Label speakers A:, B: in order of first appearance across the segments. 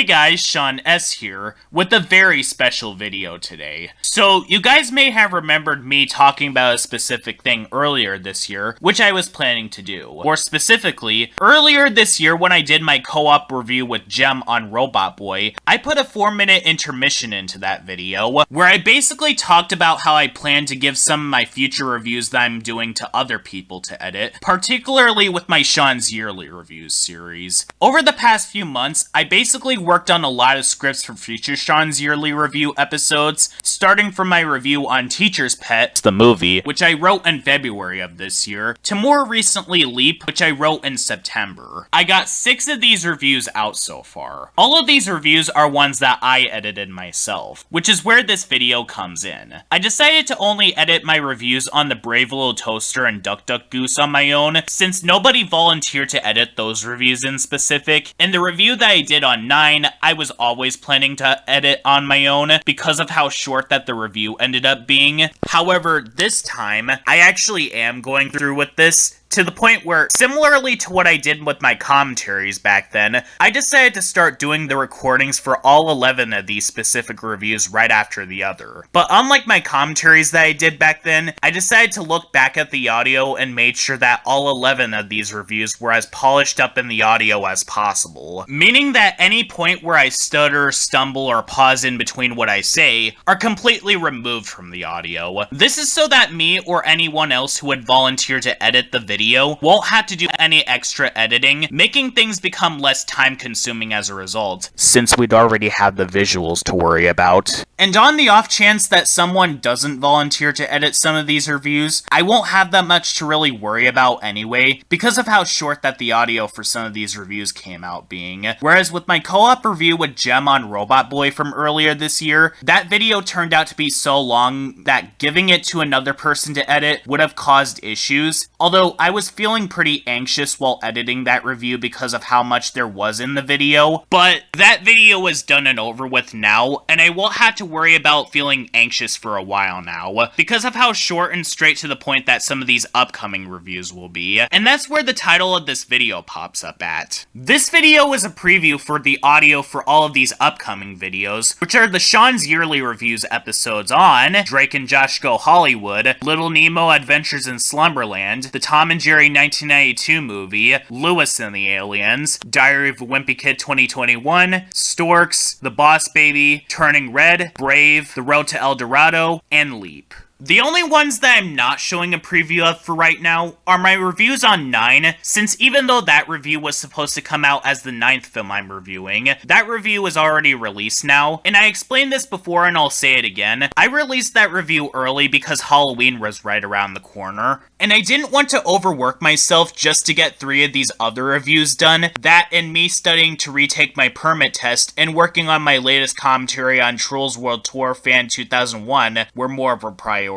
A: guys, Sean S. here, with a very special video today. So, you guys may have remembered me talking about a specific thing earlier this year, which I was planning to do. More specifically, earlier this year when I did my co-op review with Jem on Robot Boy, I put a 4-minute intermission into that video, where I basically talked about how I plan to give some of my future reviews that I'm doing to other people to edit, particularly with my Sean's Yearly Reviews series. Over the past few months, I basically worked on a lot of scripts for future Sean's Yearly Review episodes, starting from my review on Teacher's Pet, the movie, which I wrote in February of this year, to more recently Leap, which I wrote in September. I got 6 of these reviews out so far. All of these reviews are ones that I edited myself, which is where this video comes in. I decided to only edit my reviews on the Brave Little Toaster and Duck Duck Goose on my own, since nobody volunteered to edit those reviews in specific, and the review that I did on 9, I was always planning to edit on my own because of how short that the review ended up being. However, this time, I actually am going through with this, to the point where, similarly to what I did with my commentaries back then, I decided to start doing the recordings for all 11 of these specific reviews right after the other. But unlike my commentaries that I did back then, I decided to look back at the audio and made sure that all 11 of these reviews were as polished up in the audio as possible. Meaning that any point where I stutter, stumble, or pause in between what I say are completely removed from the audio. This is so that me or anyone else who would volunteer to edit the video won't have to do any extra editing, making things become less time-consuming as a result, since we'd already have the visuals to worry about. And on the off chance that someone doesn't volunteer to edit some of these reviews, I won't have that much to really worry about anyway, because of how short that the audio for some of these reviews came out being. Whereas with my co-op review with Jem on Robot Boy from earlier this year, that video turned out to be so long that giving it to another person to edit would have caused issues, although I was feeling pretty anxious while editing that review because of how much there was in the video, but that video is done and over with now, and I won't have to worry about feeling anxious for a while now, because of how short and straight to the point that some of these upcoming reviews will be, and that's where the title of this video pops up at. This video is a preview for the audio for all of these upcoming videos, which are the Sean's Yearly Reviews episodes on Drake and Josh Go Hollywood, Little Nemo Adventures in Slumberland, the Tom and Jerry 1992 movie, Lewis and the Aliens, Diary of a Wimpy Kid 2021, Storks, The Boss Baby, Turning Red, Brave, The Road to El Dorado, and Leap. The only ones that I'm not showing a preview of for right now are my reviews on 9, since even though that review was supposed to come out as the 9th film I'm reviewing, that review is already released now, and I explained this before and I'll say it again. I released that review early because Halloween was right around the corner, and I didn't want to overwork myself just to get 3 of these other reviews done. That and me studying to retake my permit test and working on my latest commentary on Trolls World Tour Fan 2001 were more of a priority,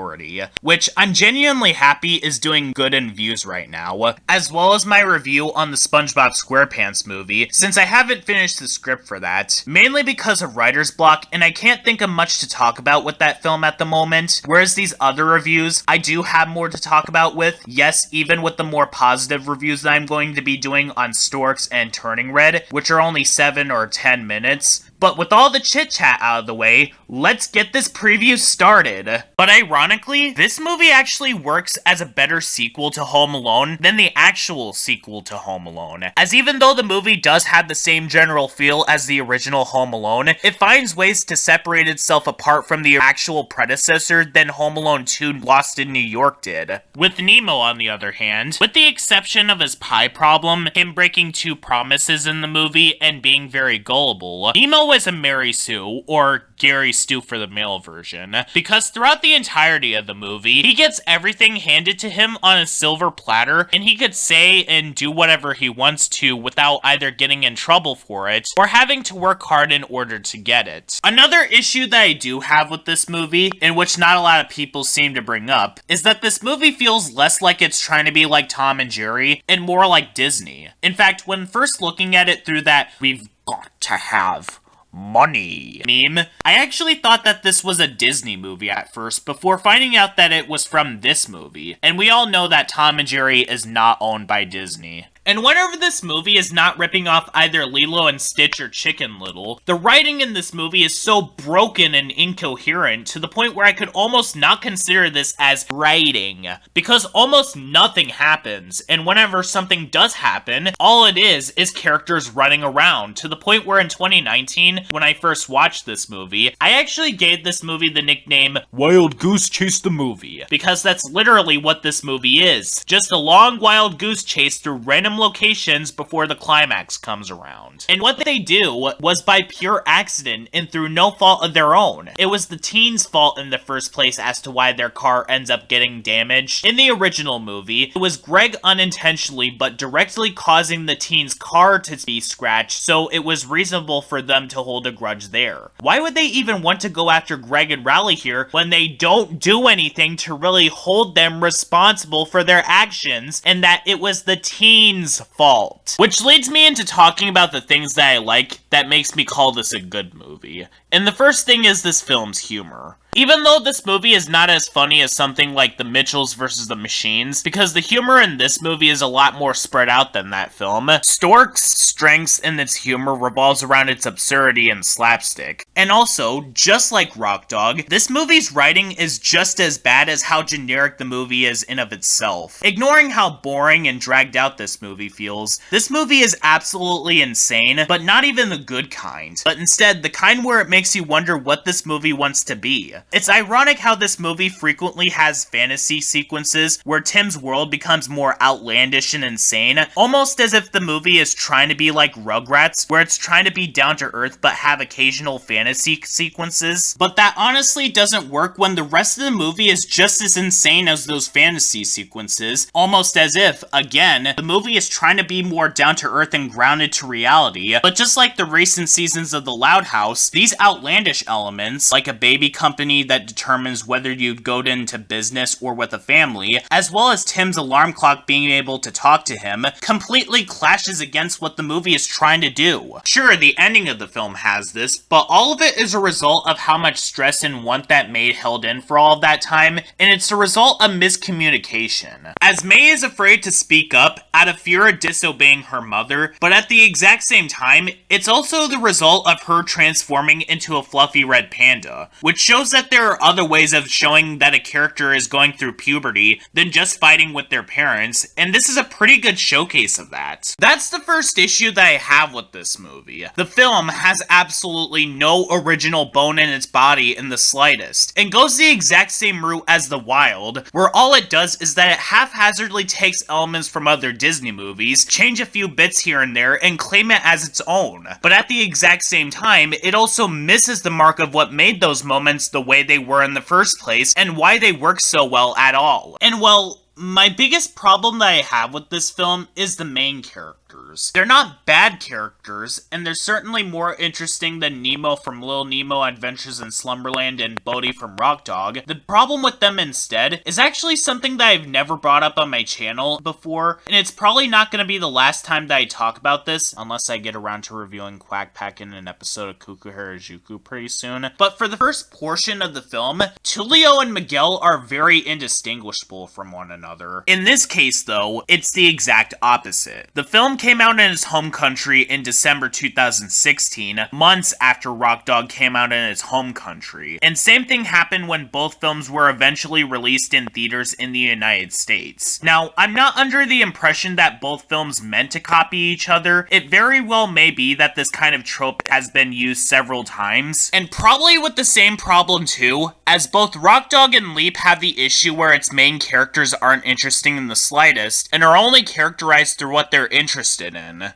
A: which I'm genuinely happy is doing good in views right now, as well as my review on the SpongeBob SquarePants movie, since I haven't finished the script for that, mainly because of writer's block and I can't think of much to talk about with that film at the moment, whereas these other reviews I do have more to talk about with, yes, even with the more positive reviews that I'm going to be doing on Storks and Turning Red, which are only 7 or 10 minutes. But with all the chit-chat out of the way, let's get this preview started. But ironically, this movie actually works as a better sequel to Home Alone than the actual sequel to Home Alone, as even though the movie does have the same general feel as the original Home Alone, it finds ways to separate itself apart from the actual predecessor than Home Alone 2 Lost in New York did. With Nemo, on the other hand, with the exception of his pie problem, him breaking 2 promises in the movie, and being very gullible, Nemo is a Mary Sue, or Gary Stu for the male version, because throughout the entirety of the movie, he gets everything handed to him on a silver platter, and he could say and do whatever he wants to without either getting in trouble for it, or having to work hard in order to get it. Another issue that I do have with this movie, and which not a lot of people seem to bring up, is that this movie feels less like it's trying to be like Tom and Jerry, and more like Disney. In fact, when first looking at it through that "we've got to have money" meme, I actually thought that this was a Disney movie at first, before finding out that it was from this movie. And we all know that Tom and Jerry is not owned by Disney. And whenever this movie is not ripping off either Lilo and Stitch or Chicken Little, the writing in this movie is so broken and incoherent to the point where I could almost not consider this as writing, because almost nothing happens, and whenever something does happen, all it is characters running around, to the point where in 2019, when I first watched this movie, I actually gave this movie the nickname Wild Goose Chase the Movie, because that's literally what this movie is. Just a long wild goose chase through random locations before the climax comes around. And what they do was by pure accident and through no fault of their own. It was the teens' fault in the first place as to why their car ends up getting damaged. In the original movie, it was Greg unintentionally but directly causing the teens' car to be scratched, so it was reasonable for them to hold a grudge there. Why would they even want to go after Greg and Raleigh here when they don't do anything to really hold them responsible for their actions, and that it was the teens' fault? Which leads me into talking about the things that I like that makes me call this a good movie. And the first thing is this film's humor. Even though this movie is not as funny as something like The Mitchells vs. the Machines, because the humor in this movie is a lot more spread out than that film, Storks' strengths in its humor revolves around its absurdity and slapstick. And also, just like Rock Dog, this movie's writing is just as bad as how generic the movie is in of itself. Ignoring how boring and dragged out this movie feels, this movie is absolutely insane, but not even the good kind, but instead the kind where it makes you wonder what this movie wants to be. It's ironic how this movie frequently has fantasy sequences where Tim's world becomes more outlandish and insane, almost as if the movie is trying to be like Rugrats, where it's trying to be down to earth but have occasional fantasy sequences. But that honestly doesn't work when the rest of the movie is just as insane as those fantasy sequences, almost as if, again, the movie is trying to be more down to earth and grounded to reality. But just like the recent seasons of The Loud House, these outlandish elements, like a baby company that determines whether you'd go into business or with a family, as well as Tim's alarm clock being able to talk to him, completely clashes against what the movie is trying to do. Sure, the ending of the film has this, but all of it is a result of how much stress and want that May held in for all of that time, and it's a result of miscommunication. As May is afraid to speak up out of fear of disobeying her mother, but at the exact same time, it's also the result of her transforming into a fluffy red panda, which shows that there are other ways of showing that a character is going through puberty than just fighting with their parents, and this is a pretty good showcase of that. That's the first issue that I have with this movie. The film has absolutely no original bone in its body in the slightest, and goes the exact same route as The Wild, where all it does is that it haphazardly takes elements from other Disney movies, change a few bits here and there, and claim it as its own. But at the exact same time, it also misses the mark of what made those moments the way they were in the first place, and why they work so well at all. And well, my biggest problem that I have with this film is the main characters. They're not bad characters, and they're certainly more interesting than Nemo from Little Nemo Adventures in Slumberland and Bodhi from Rock Dog. The problem with them instead is actually something that I've never brought up on my channel before, and it's probably not going to be the last time that I talk about this, unless I get around to reviewing Quack Pack in an episode of Kuku Harajuku pretty soon. But for the first portion of the film, Tulio and Miguel are very indistinguishable from one another. In this case, though, it's the exact opposite. The film came out in his home country in December 2016, months after Rock Dog came out in his home country. And same thing happened when both films were eventually released in theaters in the United States. Now, I'm not under the impression that both films meant to copy each other. It very well may be that this kind of trope has been used several times, and probably with the same problem too, as both Rock Dog and Leap have the issue where its main characters aren't interesting in the slightest, and are only characterized through what they're interested in.